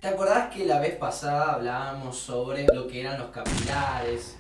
¿Te acordás que la vez pasada hablábamos sobre lo que eran los capilares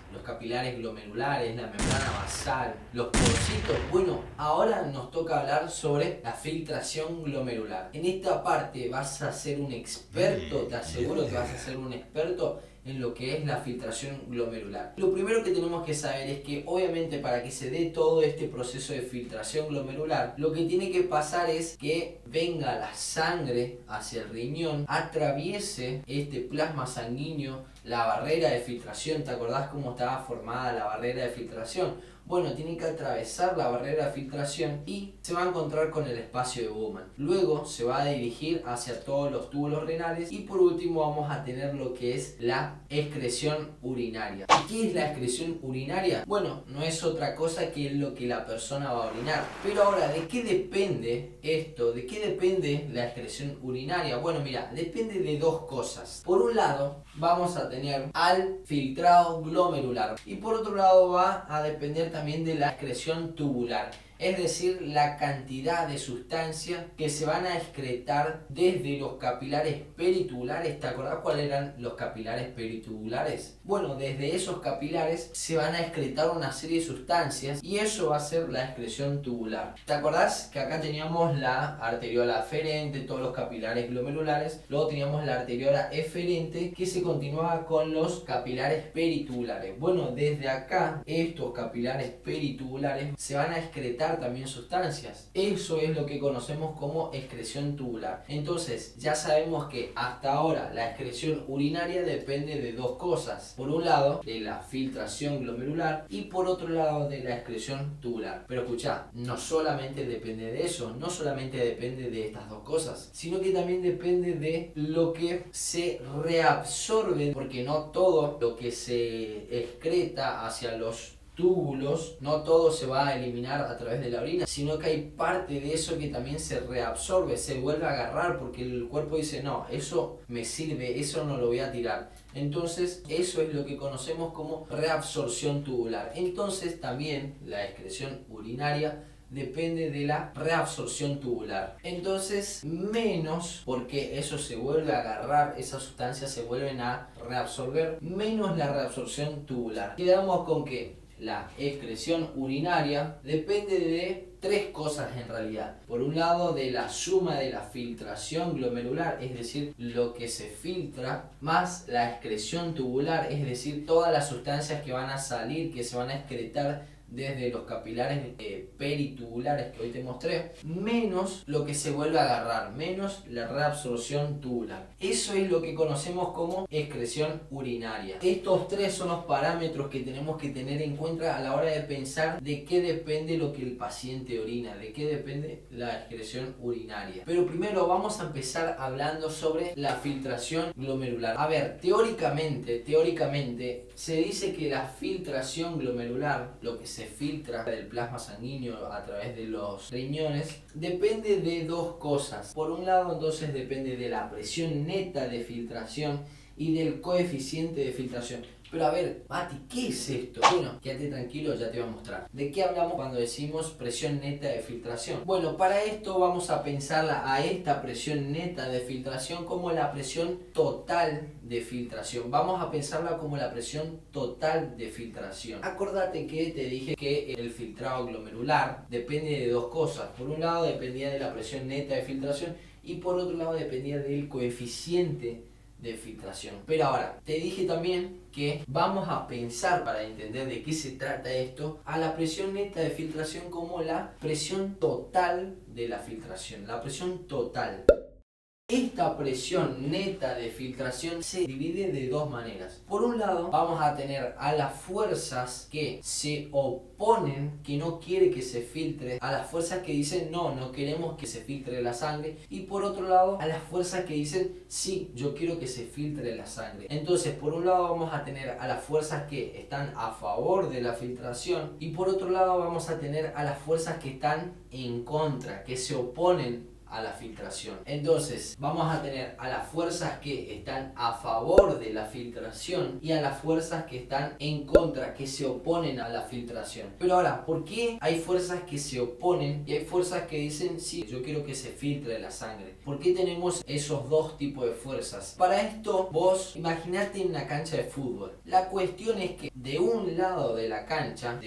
glomerulares, la membrana basal, los porcitos? Bueno, ahora nos toca hablar sobre la filtración glomerular. En esta parte vas a ser un experto, te aseguro que vas a ser un experto en lo que es la filtración glomerular. Lo primero que tenemos que saber es que obviamente para que se dé todo este proceso de filtración glomerular, lo que tiene que pasar es que venga la sangre hacia el riñón, atraviese este plasma sanguíneo, la barrera de filtración. ¿Te acordás cómo estaba formada la barrera de filtración? Bueno, tiene que atravesar la barrera de filtración y se va a encontrar con el espacio de Bowman. Luego se va a dirigir hacia todos los túbulos renales y por último vamos a tener lo que es la excreción urinaria. ¿Y qué es la excreción urinaria? Bueno, no es otra cosa que lo que la persona va a orinar. Pero ahora, ¿de qué depende esto? ¿De qué depende la excreción urinaria? Bueno, mira, depende de dos cosas. Por un lado, vamos a tener al filtrado glomerular y por otro lado va a depender también de la excreción tubular, es decir, la cantidad de sustancias que se van a excretar desde los capilares peritubulares. ¿Te acordás cuáles eran los capilares peritubulares? Bueno, desde esos capilares se van a excretar una serie de sustancias y eso va a ser la excreción tubular. ¿Te acordás que acá teníamos la arteriola aferente, todos los capilares glomerulares? Luego teníamos la arteriola eferente que se continuaba con los capilares peritubulares. Bueno, desde acá estos capilares peritubulares se van a excretar también sustancias. Eso es lo que conocemos como excreción tubular. Entonces ya sabemos que hasta ahora la excreción urinaria depende de dos cosas. Por un lado de la filtración glomerular y por otro lado de la excreción tubular. Pero escuchá, no solamente depende de eso, no solamente depende de estas dos cosas, sino que también depende de lo que se reabsorbe, porque no todo lo que se excreta hacia los túbulos, no todo se va a eliminar a través de la orina, sino que hay parte de eso que también se reabsorbe, se vuelve a agarrar porque el cuerpo dice no, eso me sirve, eso no lo voy a tirar. Entonces eso es lo que conocemos como reabsorción tubular. Entonces también la excreción urinaria depende de la reabsorción tubular. Entonces menos, porque eso se vuelve a agarrar, esas sustancias se vuelven a reabsorber, menos la reabsorción tubular. Quedamos con que la excreción urinaria depende de tres cosas en realidad. Por un lado de la suma de la filtración glomerular, es decir, lo que se filtra, más la excreción tubular, es decir, todas las sustancias que van a salir, que se van a excretar desde los capilares peritubulares que hoy te mostré, menos lo que se vuelve a agarrar, menos la reabsorción tubular. Eso es lo que conocemos como excreción urinaria. Estos tres son los parámetros que tenemos que tener en cuenta a la hora de pensar de qué depende lo que el paciente orina, de qué depende la excreción urinaria. Pero primero vamos a empezar hablando sobre la filtración glomerular. A ver, teóricamente se dice que la filtración glomerular, lo que se filtra del plasma sanguíneo a través de los riñones, depende de dos cosas. Por un lado, entonces depende de la presión neta de filtración y del coeficiente de filtración. Pero a ver, Mati, ¿qué es esto? Bueno, quédate tranquilo, ya te voy a mostrar. ¿De qué hablamos cuando decimos presión neta de filtración? Bueno, para esto vamos a pensarla a esta presión neta de filtración como la presión total de filtración. Vamos a pensarla como la presión total de filtración. Acordate que te dije que el filtrado glomerular depende de dos cosas. Por un lado dependía de la presión neta de filtración y por otro lado dependía del coeficiente de filtración. Pero ahora, te dije también que vamos a pensar, para entender de qué se trata esto, a la presión neta de filtración como la presión total de la filtración, la presión total. Esta presión neta de filtración se divide de dos maneras. Por un lado, vamos a tener a las fuerzas que se oponen, que no quiere que se filtre, a las fuerzas que dicen no, no queremos que se filtre la sangre, y por otro lado, a las fuerzas que dicen sí, yo quiero que se filtre la sangre. Entonces, por un lado vamos a tener a las fuerzas que están a favor de la filtración, y por otro lado vamos a tener a las fuerzas que están en contra, que se oponen a la filtración. Entonces vamos a tener a las fuerzas que están a favor de la filtración y a las fuerzas que están en contra, que se oponen a la filtración. Pero ahora, ¿por qué hay fuerzas que se oponen y hay fuerzas que dicen sí, yo quiero que se filtre la sangre? ¿Por qué tenemos esos dos tipos de fuerzas? Para esto vos imaginate en una cancha de fútbol. La cuestión es que de un lado de la cancha,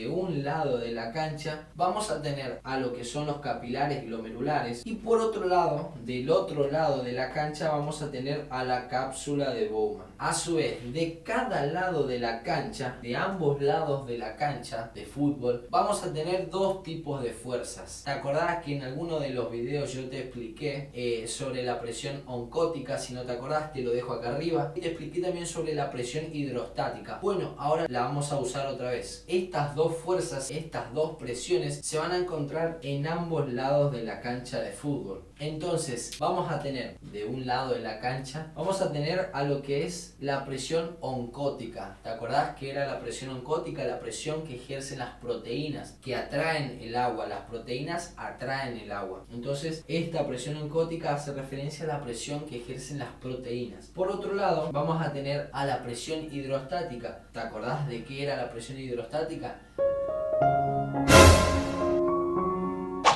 vamos a tener a lo que son los capilares glomerulares y por otro lado, del otro lado de la cancha vamos a tener a la cápsula de Bowman. A su vez, de cada lado de la cancha, de ambos lados de la cancha de fútbol, vamos a tener dos tipos de fuerzas. ¿Te acordás que en alguno de los videos yo te expliqué sobre la presión oncótica? Si no te acordás, te lo dejo acá arriba. Y te expliqué también sobre la presión hidrostática. Bueno, ahora la vamos a usar otra vez. Estas dos fuerzas, estas dos presiones se van a encontrar en ambos lados de la cancha de fútbol. Entonces vamos a tener de un lado de la cancha, vamos a tener a lo que es la presión oncótica. ¿Te acordás que era la presión oncótica? La presión que ejercen las proteínas, que atraen el agua. Las proteínas atraen el agua. Entonces esta presión oncótica hace referencia a la presión que ejercen las proteínas. Por otro lado, vamos a tener a la presión hidrostática. ¿Te acordás de qué era la presión hidrostática?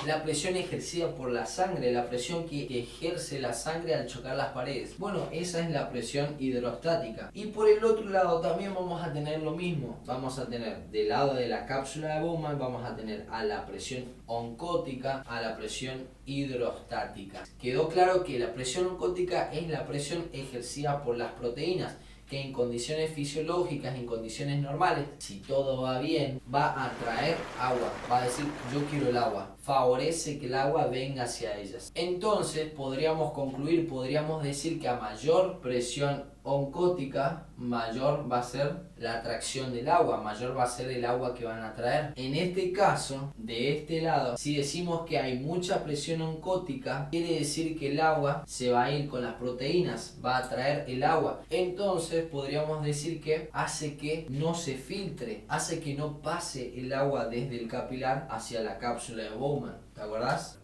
La presión ejercida por la sangre, la presión que ejerce la sangre al chocar las paredes. Bueno, esa es la presión hidrostática. Y por el otro lado también vamos a tener lo mismo. Vamos a tener del lado de la cápsula de Bowman, vamos a tener a la presión oncótica, a la presión hidrostática. Quedó claro que la presión oncótica es la presión ejercida por las proteínas, que en condiciones fisiológicas, en condiciones normales, si todo va bien, va a atraer agua, va a decir yo quiero el agua, favorece que el agua venga hacia ellas. Entonces podríamos concluir, podríamos decir que a mayor presión oncótica, mayor va a ser la atracción del agua, mayor va a ser el agua que van a atraer. En este caso, de este lado, si decimos que hay mucha presión oncótica, quiere decir que el agua se va a ir con las proteínas, va a atraer el agua. Entonces podríamos decir que hace que no se filtre, hace que no pase el agua desde el capilar hacia la cápsula de Bowman. ¿Te acordás?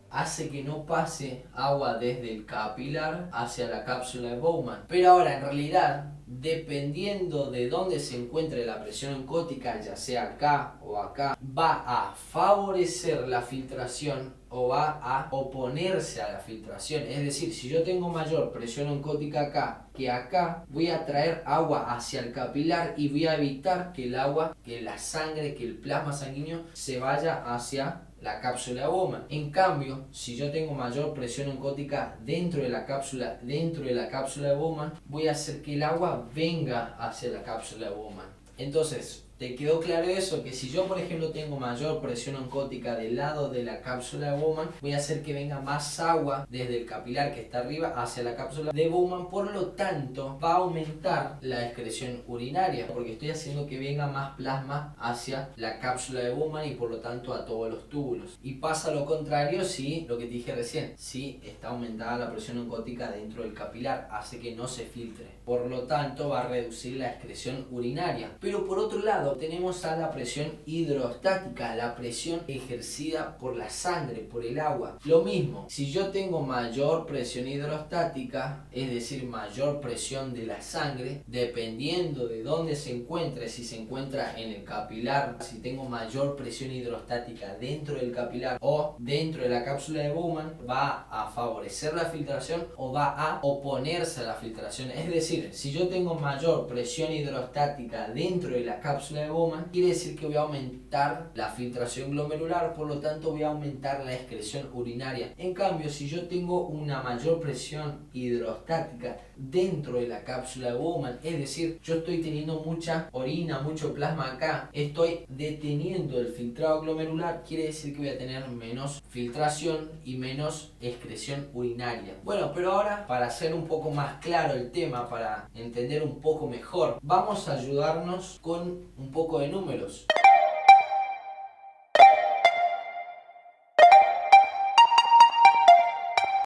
Hace que no pase agua desde el capilar hacia la cápsula de Bowman. Pero ahora, en realidad, dependiendo de dónde se encuentre la presión oncótica, ya sea acá o acá, va a favorecer la filtración o va a oponerse a la filtración. Es decir, si yo tengo mayor presión oncótica acá que acá, voy a traer agua hacia el capilar y voy a evitar que el agua, que la sangre, que el plasma sanguíneo se vaya hacia la cápsula de Bowman. En cambio, si yo tengo mayor presión oncótica dentro de la cápsula de Bowman, voy a hacer que el agua venga hacia la cápsula de Bowman. Entonces, ¿te quedó claro eso? Que si yo, por ejemplo, tengo mayor presión oncótica del lado de la cápsula de Bowman, voy a hacer que venga más agua desde el capilar que está arriba hacia la cápsula de Bowman. Por lo tanto, va a aumentar la excreción urinaria, porque estoy haciendo que venga más plasma hacia la cápsula de Bowman y por lo tanto a todos los túbulos. Y pasa lo contrario si, lo que te dije recién, si está aumentada la presión oncótica dentro del capilar, hace que no se filtre. Por lo tanto, va a reducir la excreción urinaria. Pero por otro lado, tenemos a la presión hidrostática, la presión ejercida por la sangre, por el agua. Lo mismo, si yo tengo mayor presión hidrostática, es decir, mayor presión de la sangre, dependiendo de dónde se encuentre, si se encuentra en el capilar, si tengo mayor presión hidrostática dentro del capilar o dentro de la cápsula de Bowman, va a favorecer la filtración o va a oponerse a la filtración. Es decir, si yo tengo mayor presión hidrostática dentro de la cápsula de Bowman, quiere decir que voy a aumentar la filtración glomerular, por lo tanto voy a aumentar la excreción urinaria. En cambio, si yo tengo una mayor presión hidrostática dentro de la cápsula de Bowman, es decir, yo estoy teniendo mucha orina, mucho plasma acá, estoy deteniendo el filtrado glomerular, quiere decir que voy a tener menos filtración y menos excreción urinaria. Bueno, pero ahora, para hacer un poco más claro el tema, para entender un poco mejor, vamos a ayudarnos con un poco de números.